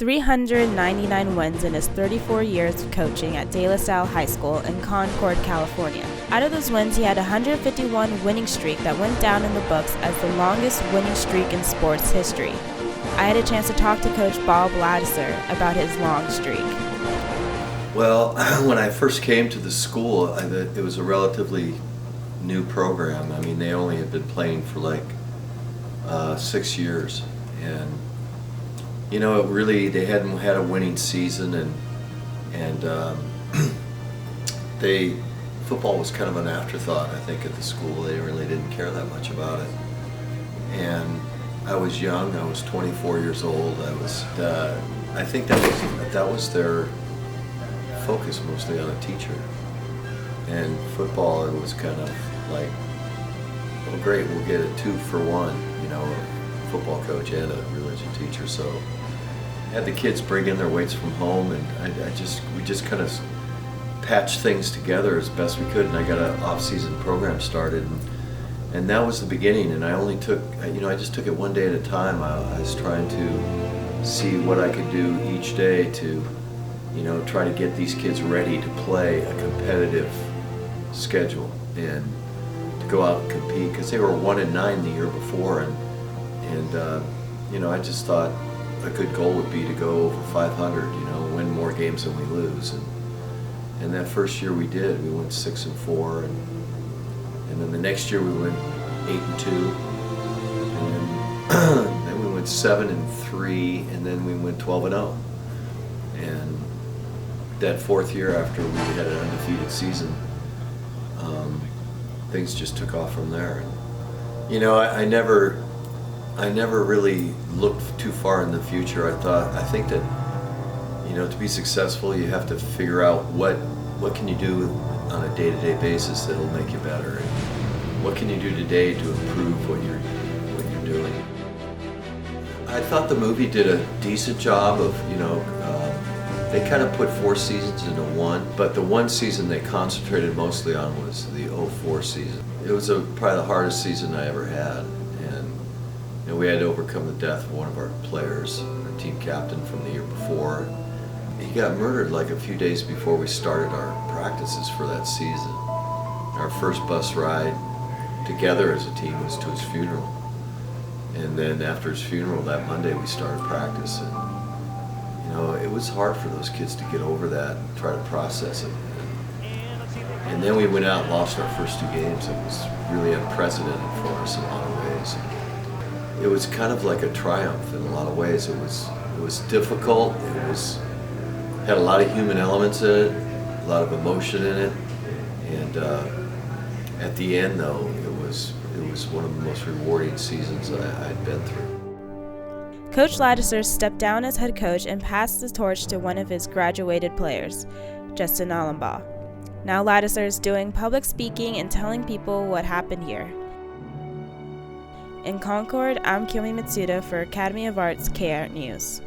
399 wins in his 34 years of coaching at Salle High School in Concord, California. Out of those wins, he had a 151 winning streak that went down in the books as the longest winning streak in sports history. I had a chance to talk to Coach Bob Ladouceur about his long streak. Well, when I first came to the school, it was a relatively new program. I mean, they only had been playing for like 6 years, and you know, they hadn't had a winning season, and football was kind of an afterthought, I think, at the school. They really didn't care that much about it. And I was young. I was 24 years old. I think that was their focus, mostly on a teacher. And football, it was kind of like, well, great, we'll get a 2-for-1, you know, a football coach and a religion teacher. So I had the kids bring in their weights from home, and we just kind of patched things together as best we could, and I got an off-season program started, and that was the beginning. And I only took, I just took it one day at a time. I was trying to see what I could do each day to, try to get these kids ready to play a competitive schedule and to go out and compete, because they were 1-9 the year before, and I just thought a good goal would be to go over 500, win more games than we lose, and that first year we did. We went 6-4, and then the next year we went 8-2, and then we went 7-3, and then we went 12-0, and that fourth year, after we had an undefeated season, things just took off from there. And, I never really looked too far in the future. I think that, to be successful, you have to figure out what can you do on a day-to-day basis that'll make you better, and what can you do today to improve what you're doing. I thought the movie did a decent job of, they kind of put 4 seasons into one, but the one season they concentrated mostly on was the 04 season. It was probably the hardest season I ever had, and we had to overcome the death of one of our players, our team captain from the year before. He got murdered like a few days before we started our practices for that season. Our first bus ride together as a team was to his funeral, and then after his funeral that Monday we started practice, and it was hard for those kids to get over that and try to process it. And then we went out and lost our first 2 games. It was really unprecedented for us in a lot of ways. It was kind of like a triumph in a lot of ways. It was difficult. Had a lot of human elements in it, a lot of emotion in it, and at the end, though, it was one of the most rewarding seasons I'd been through. Coach Ladouceur stepped down as head coach and passed the torch to one of his graduated players, Justin Allenbaugh. Now Ladouceur is doing public speaking and telling people what happened here. In Concord, I'm Kiyomi Mitsuda for Academy of Arts K-Art News.